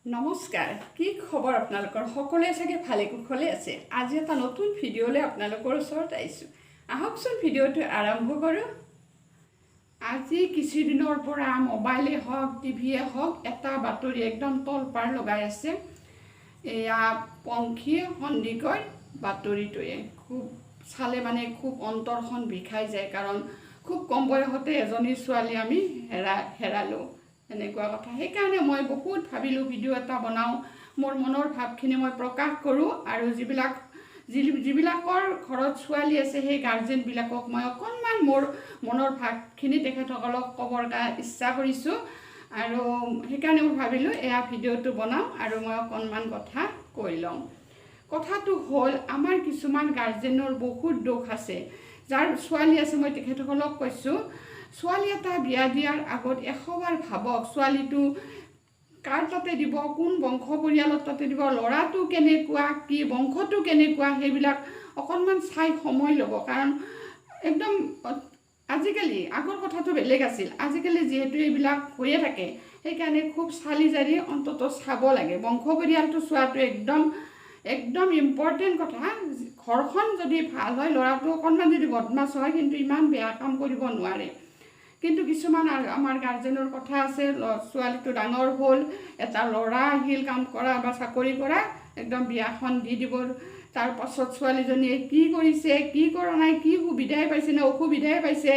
নমস্কাৰ, কি খবৰ আপোনালোকৰ? সকলোৱে চাগে ভালে কুশলে আছে। আজি এটা নতুন ভিডিঅ'লৈ আপোনালোকৰ ওচৰত আহিছোঁ। আহকচোন ভিডিঅ'টো আৰম্ভ কৰোঁ। আজি কিছুদিনৰ পৰা মোবাইলে হওক টিভিয়ে হওক এটা বাতৰি একদম তলপাৰ লগাই আছে। এয়া পংখী সন্দিকৈ বাতৰিটোৱে খুব চালে মানে খুব অন্তৰখন বিষাই যায়, কাৰণ খুব কম বয়সতে এজনী ছোৱালী আমি হেৰালোঁ এনেকুৱা কথা। সেইকাৰণে মই বহুত ভাবিলোঁ ভিডিঅ' এটা বনাওঁ, মোৰ মনৰ ভাৱখিনি মই প্ৰকাশ কৰোঁ, আৰু যিবিলাকৰ ঘৰত ছোৱালী আছে সেই গাৰ্জেনবিলাকক মই অকণমান মোৰ মনৰ ভাৱখিনি তেখেতসকলক ক'বৰ ইচ্ছা কৰিছোঁ, আৰু সেইকাৰণে মই ভাবিলোঁ এয়া ভিডিঅ'টো বনাওঁ আৰু মই অকণমান কথা কৈ লওঁ। কথাটো হ'ল, আমাৰ কিছুমান গাৰ্জেনৰ বহুত দোষ আছে। যাৰ ছোৱালী আছে মই তেখেতসকলক কৈছোঁ, ছোৱালী এটা বিয়া দিয়াৰ আগত 100বাৰ ভাবক ছোৱালীটো কাৰ তাতে দিব, কোন বংশ পৰিয়ালৰ তাতে দিব, ল'ৰাটো কেনেকুৱা, কি বংশটো কেনেকুৱা, সেইবিলাক অকণমান চাই সময় ল'ব। কাৰণ একদম আজিকালি আগৰ কথাটো বেলেগ আছিল, আজিকালি যিহেতু এইবিলাক হৈয়ে থাকে, সেইকাৰণে খুব চালি জাৰি অন্ততঃ চাব লাগে। বংশ পৰিয়ালটো চোৱাটো একদম ইম্পৰ্টেণ্ট কথা। ঘৰখন যদি ভাল হয়, ল'ৰাটো অকণমান যদি বদমাছ হয় কিন্তু ইমান বেয়া কাম কৰিব নোৱাৰে। কিন্তু কিছুমান আমাৰ গাৰ্জেনৰ কথা আছে, ছোৱালীটো ডাঙৰ হ'ল, এটা ল'ৰা আহিল কাম কৰা বা চাকৰি কৰা, একদম বিয়াখন দি দিব। তাৰপাছত ছোৱালীজনীয়ে কি কৰিছে, কি কৰা নাই, কি সুবিধাই পাইছে নে অসুবিধাই পাইছে,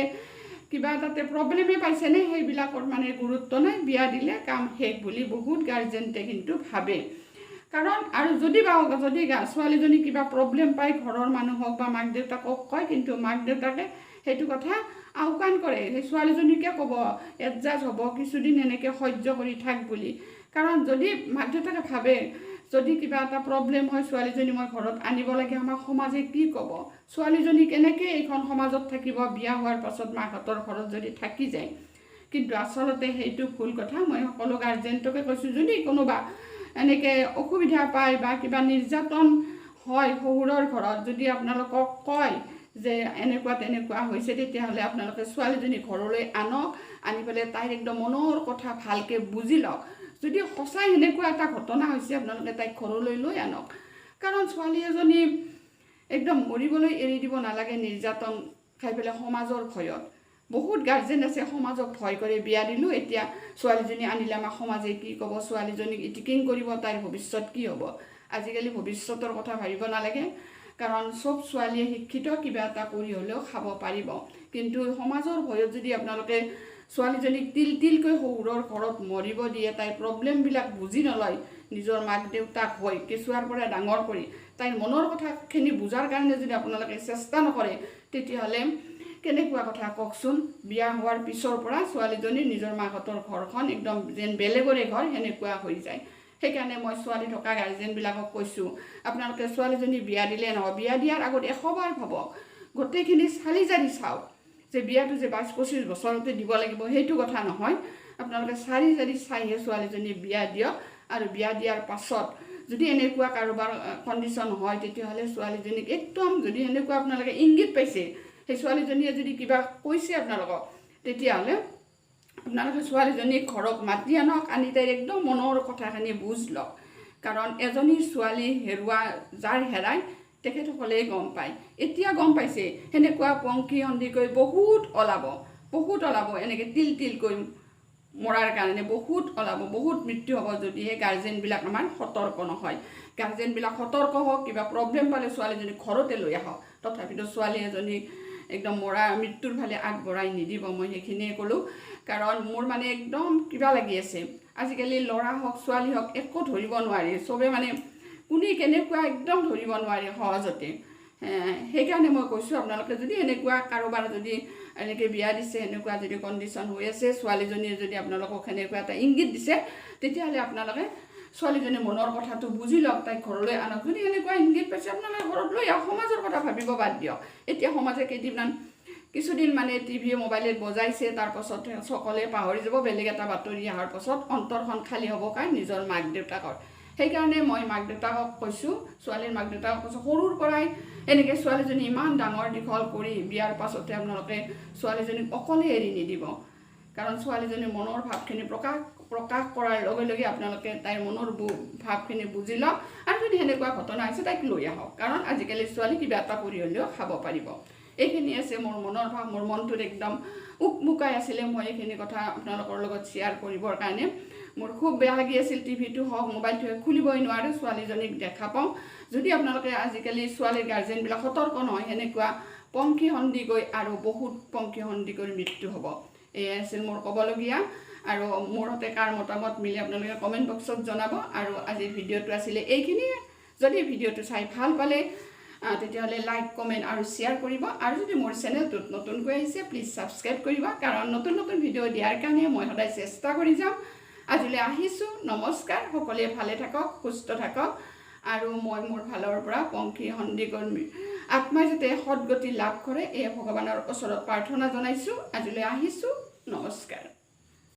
কিবা তাতে প্ৰব্লেমে পাইছেনে, সেইবিলাকৰ মানে গুৰুত্ব নাই, বিয়া দিলে কাম শেষ বুলি বহুত গাৰ্জেণ্টে কিন্তু ভাবে। কাৰণ আৰু যদি ছোৱালীজনী কিবা প্ৰব্লেম পায়, ঘৰৰ মানুহক বা মাক দেউতাকক কয়, কিন্তু মাক দেউতাকে সেইটো কথা আওকাণ কৰে। সেই ছোৱালীজনীকে ক'ব এডজাষ্ট হ'ব, কিছুদিন এনেকৈ সহ্য কৰি থাক বুলি। কাৰণ যদি মাক দেউতাকে ভাবে যদি কিবা এটা প্ৰব্লেম হয়, ছোৱালীজনী মই ঘৰত আনিব লাগে, আমাৰ সমাজে কি ক'ব, ছোৱালীজনী কেনেকৈ এইখন সমাজত থাকিব, বিয়া হোৱাৰ পাছত মাকহঁতৰ ঘৰত যদি থাকি যায়। কিন্তু আচলতে সেইটো ভুল কথা। মই সকলো গাৰ্জেণ্টকে কৈছোঁ, যদি কোনোবা এনেকৈ অসুবিধা পায় বা কিবা নিৰ্যাতন হয় শহুৰৰ ঘৰত, যদি আপোনালোকক কয় যে এনেকুৱা তেনেকুৱা হৈছে, তেতিয়াহ'লে আপোনালোকে ছোৱালীজনী ঘৰলৈ আনক, আনি পেলাই তাইৰ একদম মনৰ কথা ভালকৈ বুজি লওক। যদি সঁচাই এনেকুৱা এটা ঘটনা হৈছে, আপোনালোকে তাইক ঘৰলৈ লৈ আনক। কাৰণ ছোৱালী এজনী একদম মৰিবলৈ এৰি দিব নালাগে নিৰ্যাতন খাই পেলাই সমাজৰ ভয়ত। বহুত গাৰ্জেন আছে সমাজক ভয় কৰি বিয়া দিলোঁ, এতিয়া ছোৱালীজনী আনিলে আমাক সমাজে কি ক'ব, ছোৱালীজনীক ইটিকিং কৰিব, তাইৰ ভৱিষ্যত কি হ'ব। আজিকালি ভৱিষ্যতৰ কথা ভাবিব নালাগে, কাৰণ চব ছোৱালীয়ে শিক্ষিত, কিবা এটা কৰি হ'লেও খাব পাৰিব। কিন্তু সমাজৰ ভয়ত যদি আপোনালোকে ছোৱালীজনীক তিলকৈ শহুৰৰ ঘৰত মৰিব দিয়ে, তাইৰ প্ৰব্লেমবিলাক বুজি নলয়, নিজৰ মাক দেউতাক হৈ কেঁচুৱাৰ পৰা ডাঙৰ কৰি তাইৰ মনৰ কথাখিনি বুজাৰ কাৰণে যদি আপোনালোকে চেষ্টা নকৰে, তেতিয়াহ'লে কেনেকুৱা কথা কওকচোন। বিয়া হোৱাৰ পিছৰ পৰা ছোৱালীজনী নিজৰ মাকহঁতৰ ঘৰখন একদম যেন বেলেগৰে ঘৰ সেনেকুৱা হৈ যায়। সেইকাৰণে মই ছোৱালী থকা গাৰ্জেনবিলাকক কৈছোঁ, আপোনালোকে ছোৱালীজনী বিয়া দিলে নহয়, বিয়া দিয়াৰ আগত 100বাৰ ভাবক, গোটেইখিনি চালি জাৰি চাওক, যে বিয়াটো যে 22-25 বছৰতে দিব লাগিব সেইটো কথা নহয়। আপোনালোকে চালি জাৰি চাইহে ছোৱালীজনী বিয়া দিয়ক, আৰু বিয়া দিয়াৰ পাছত যদি এনেকুৱা কাৰোবাৰ কণ্ডিশ্যন হয়, তেতিয়াহ'লে ছোৱালীজনীক একদম, যদি এনেকুৱা আপোনালোকে ইংগিত পাইছে, সেই ছোৱালীজনীয়ে যদি কিবা কৈছে আপোনালোকক, তেতিয়াহ'লে আপোনালোকে ছোৱালীজনীক ঘৰত মাতি আনক, আনি তাইৰ একদম মনৰ কথাখিনি বুজ লওক। কাৰণ এজনী ছোৱালী যাৰ হেৰায় তেখেতসকলেই গম পায়। এতিয়া গম পাইছে, সেনেকুৱা পংখী সন্দিকৈ বহুত ওলাব, এনেকৈ তিলকৈ মৰাৰ কাৰণে বহুত ওলাব, বহুত মৃত্যু হ'ব, যদিহে গাৰ্জেনবিলাক আমাৰ সতৰ্ক নহয়। গাৰ্জেনবিলাক সতৰ্ক হওক, কিবা প্ৰব্লেম পালে ছোৱালীজনীক ঘৰতে লৈ আহক, তথাপিতো ছোৱালী এজনীক একদম মৃত্যুৰ ফালে আগবঢ়াই নিদিব। মই সেইখিনিয়ে ক'লোঁ। কাৰণ মোৰ মানে একদম কিবা লাগি আছে, আজিকালি ল'ৰা হওক ছোৱালী হওক একো ধৰিব নোৱাৰি, চবে মানে কোনে কেনেকুৱা একদম ধৰিব নোৱাৰি সহজতে। সেইকাৰণে মই কৈছোঁ, আপোনালোকে যদি এনেকুৱা কাৰোবাৰ যদি এনেকৈ বিয়া দিছে, এনেকুৱা যদি কণ্ডিশ্যন হৈ আছে, ছোৱালীজনীয়ে যদি আপোনালোকক সেনেকুৱা এটা ইংগিত দিছে, তেতিয়াহ'লে আপোনালোকে ছোৱালীজনীৰ মনৰ কথাটো বুজি লওক, তাইক ঘৰলৈ আনক। যদি এনেকুৱা ইংগিত পাইছে, আপোনালোকে ঘৰত লৈ আহক, সমাজৰ কথা ভাবিব বাদ দিয়ক। এতিয়া সমাজে কিছুদিন মানে টিভি মোবাইলত বজাইছে, তাৰপাছত সকলোৱে পাহৰি যাব, বেলেগ এটা বাতৰি অহাৰ পাছত অন্তৰখন খালী হ'ব কাৰণ নিজৰ মাক দেউতাকৰ। সেইকাৰণে মই মাক দেউতাকক কৈছোঁ, ছোৱালীৰ মাক দেউতাকক কৈছোঁ, সৰুৰ পৰাই এনেকৈ ছোৱালীজনী ইমান ডাঙৰ দীঘল কৰি বিয়াৰ পাছতে আপোনালোকে ছোৱালীজনীক অকলে এৰি নিদিব। কাৰণ ছোৱালীজনীৰ মনৰ ভাৱখিনি প্ৰকাশ প্ৰকাশ কৰাৰ লগে লগে আপোনালোকে তাইৰ মনৰ ভাৱখিনি বুজি লওক আৰু যদি সেনেকুৱা ঘটনা হৈছে তাইক লৈ আহক কাৰণ আজিকালি ছোৱালী কিবা এটা কৰি হ'লেও খাব পাৰিব এইখিনি আছে মোৰ মনৰ ভাৱ মোৰ মনটোত একদম উকমুকাই আছিলে মই এইখিনি কথা আপোনালোকৰ লগত শ্বেয়াৰ কৰিবৰ কাৰণে মোৰ খুব বেয়া লাগি আছিল টিভিটো হওক মোবাইলটো খুলিবই নোৱাৰোঁ ছোৱালীজনীক দেখা পাওঁ যদি আপোনালোকে আজিকালি ছোৱালীৰ গাৰ্জেনবিলাক সতৰ্ক নহয় সেনেকুৱা পংখী সন্ধি গৈ আৰু বহুত পংখী সন্ধি কৰি মৃত্যু হ'ব এয়াই আছিল মোৰ ক'বলগীয়া আৰু মোৰ হতে কাৰ মতামত মিলি আপোনালোকে কমেণ্ট বক্সত জনাব আৰু আজিৰ ভিডিঅ'টো আছিলে এইখিনিয়ে যদি ভিডিঅ'টো চাই ভাল পালে তেতিয়াহ'লে লাইক কমেণ্ট আৰু শ্বেয়াৰ কৰিব আৰু যদি মোৰ চেনেলটোত নতুনকৈ আহিছে প্লিজ ছাবস্ক্ৰাইব কৰিব কাৰণ নতুন নতুন ভিডিঅ' দিয়াৰ কাৰণে মই সদায় চেষ্টা কৰি যাম আজিলৈ আহিছোঁ নমস্কাৰ সকলোৱে ভালে থাকক সুস্থ থাকক আৰু মই মোৰ ফালৰ পৰা পংখী সন্দিকৰ আত্মাই যাতে সদগতি লাভ কৰে এই ভগৱানৰ ওচৰত প্ৰাৰ্থনা জনাইছোঁ আজিলৈ আহিছোঁ নমস্কাৰ